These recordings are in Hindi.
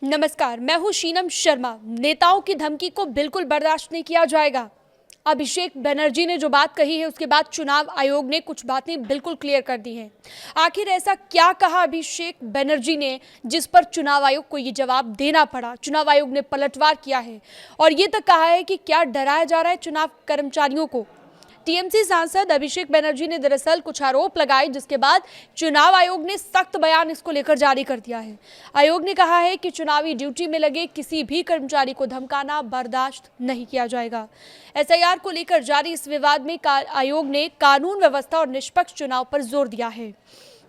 नमस्कार, मैं हूं शीनम शर्मा। नेताओं की धमकी को बिल्कुल बर्दाश्त नहीं किया जाएगा। अभिषेक बनर्जी ने जो बात कही है उसके बाद चुनाव आयोग ने कुछ बातें बिल्कुल क्लियर कर दी हैं। आखिर ऐसा क्या कहा अभिषेक बनर्जी ने जिस पर चुनाव आयोग को ये जवाब देना पड़ा। चुनाव आयोग ने पलटवार किया है और ये तक कहा है कि क्या डराया जा रहा है चुनाव कर्मचारियों को। टीएमसी सांसद अभिषेक बनर्जी ने दरअसल कुछ आरोप लगाए, जिसके बाद चुनाव आयोग ने सख्त बयान इसको लेकर जारी कर दिया है। आयोग ने कहा है कि चुनावी ड्यूटी में लगे किसी भी कर्मचारी को धमकाना बर्दाश्त नहीं किया जाएगा। एसआईआर को लेकर जारी इस विवाद में आयोग ने कानून व्यवस्था और निष्पक्ष चुनाव पर जोर दिया है।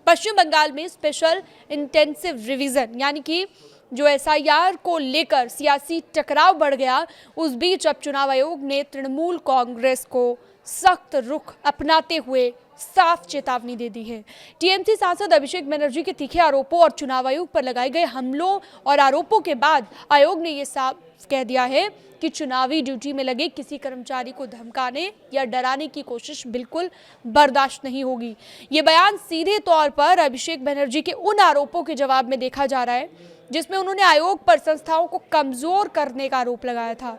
पश्चिम बंगाल में स्पेशल इंटेंसिव रिवीजन यानी कि जो एसआईआर को लेकर सियासी टकराव बढ़ गया, उस बीच अब चुनाव आयोग ने तृणमूल कांग्रेस को सख्त रुख अपनाते हुए साफ चेतावनी दे दी है। टीएमसी सांसद अभिषेक बनर्जी के तीखे आरोपों और चुनाव आयोग पर लगाए गए हमलों और आरोपों के बाद आयोग ने यह साफ कह दिया है कि चुनावी ड्यूटी में लगे किसी कर्मचारी को धमकाने या डराने की कोशिश बिल्कुल बर्दाश्त नहीं होगी। ये बयान सीधे तौर पर अभिषेक बनर्जी के उन आरोपों के जवाब में देखा जा रहा है जिसमें उन्होंने आयोग पर संस्थाओं को कमजोर करने का आरोप लगाया था।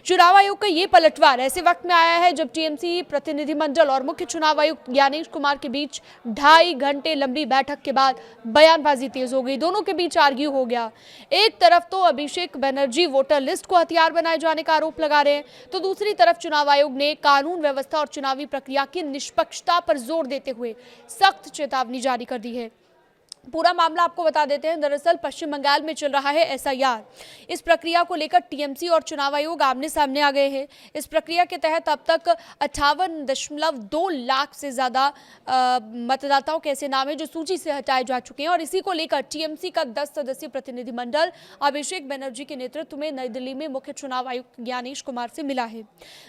चुनाव आयोग का ये पलटवार ऐसे वक्त में आया है जब टीएमसी प्रतिनिधिमंडल और मुख्य चुनाव आयुक्त ज्ञानेश कुमार के बीच 2.5 घंटे लंबी बैठक के बाद बयानबाजी तेज हो गई। दोनों के बीच आर्ग्यू हो गया। एक तरफ तो अभिषेक बनर्जी वोटर लिस्ट को हथियार बनाए जाने का आरोप लगा रहे हैं, तो दूसरी तरफ चुनाव आयोग ने कानून व्यवस्था और चुनावी प्रक्रिया की निष्पक्षता पर जोर देते हुए सख्त चेतावनी जारी कर दी है। पूरा मामला आपको बता देते हैं। दरअसल पश्चिम बंगाल में चल रहा है एसआईआर। इस प्रक्रिया को लेकर टीएमसी और चुनाव आयोग आमने सामने आ गए हैं। इस प्रक्रिया के तहत अब तक 58.2 लाख से ज्यादा मतदाताओं के ऐसे नाम हैं जो सूची से हटाए जा चुके हैं और इसी को लेकर टीएमसी का 10 सदस्यीय प्रतिनिधिमंडल अभिषेक बनर्जी के नेतृत्व में नई दिल्ली में मुख्य चुनाव आयुक्त ज्ञानेश कुमार से मिला है।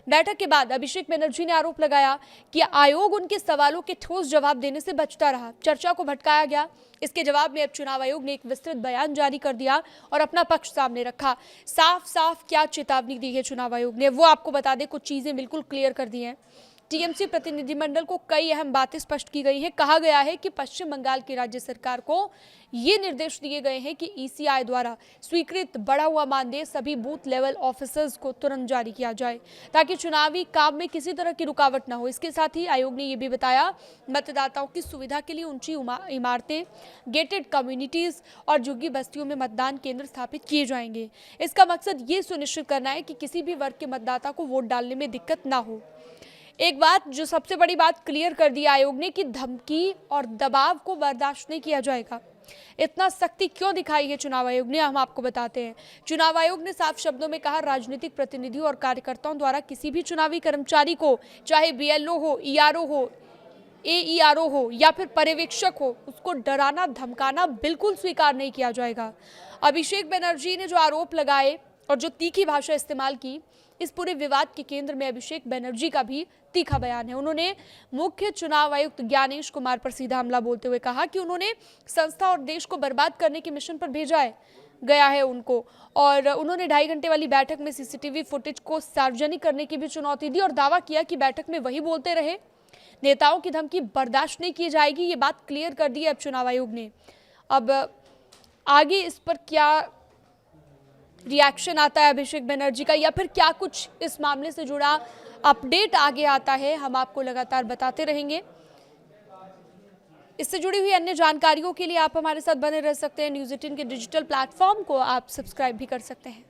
बैठक के बाद अभिषेक बनर्जी ने आरोप लगाया कि आयोग उनके सवालों के ठोस जवाब देने से बचता रहा, चर्चा को भटकाया गया। इसके जवाब में अब चुनाव आयोग ने एक विस्तृत बयान जारी कर दिया और अपना पक्ष सामने रखा। साफ साफ क्या चेतावनी दी है चुनाव आयोग ने, वो आपको बता दें। कुछ चीजें बिल्कुल क्लियर कर दी हैं। टीएमसी प्रतिनिधिमंडल को कई अहम बातें स्पष्ट की गई है। कहा गया है कि पश्चिम बंगाल की राज्य सरकार को ये निर्देश दिए गए हैं कि ईसीआई द्वारा स्वीकृत बढ़ा हुआ मानदेय सभी बूथ लेवल ऑफिसर्स को तुरंत जारी किया जाए ताकि चुनावी काम में किसी तरह की रुकावट न हो। इसके साथ ही आयोग ने यह भी बताया मतदाताओं की सुविधा के लिए ऊंची इमारतें, गेटेड कम्युनिटीज और झुग्गी बस्तियों में मतदान केंद्र स्थापित किए जाएंगे। इसका मकसद ये सुनिश्चित करना है कि किसी भी वर्ग के मतदाता को वोट डालने में दिक्कत ना हो। एक बात जो सबसे बड़ी बात क्लियर कर दी आयोग ने कि धमकी और दबाव को बर्दाश्त नहीं किया जाएगा। इतना सख्ती क्यों दिखाई है चुनाव आयोग ने, हम आपको बताते हैं। चुनाव आयोग ने साफ शब्दों में कहा, राजनीतिक प्रतिनिधियों और कार्यकर्ताओं द्वारा किसी भी चुनावी कर्मचारी को, चाहे बीएलओ हो, ईआरओ हो, एईआरओ हो या फिर पर्यवेक्षक हो, उसको डराना धमकाना बिल्कुल स्वीकार नहीं किया जाएगा। अभिषेक बनर्जी ने जो आरोप लगाए और जो तीखी भाषा इस्तेमाल की, इस पूरे विवाद के केंद्र में अभिषेक बनर्जी का भी तीखा बयान है। उन्होंने मुख्य चुनाव आयुक्त ज्ञानेश कुमार पर सीधा हमला बोलते हुए कहा कि उन्होंने संस्था और देश को बर्बाद करने के मिशन पर भेजा गया है उनको, और उन्होंने 2.5 घंटे वाली बैठक में सीसीटीवी फुटेज को सार्वजनिक करने की भी चुनौती दी और दावा किया कि बैठक में वही बोलते रहे, नेताओं की धमकी बर्दाश्त नहीं की जाएगी। ये बात क्लियर कर दी है अब चुनाव आयोग ने। अब आगे इस पर क्या रिएक्शन आता है अभिषेक बनर्जी का, या फिर क्या कुछ इस मामले से जुड़ा अपडेट आगे आता है, हम आपको लगातार बताते रहेंगे। इससे जुड़ी हुई अन्य जानकारियों के लिए आप हमारे साथ बने रह सकते हैं। न्यूज़ 18 के डिजिटल प्लेटफॉर्म को आप सब्सक्राइब भी कर सकते हैं।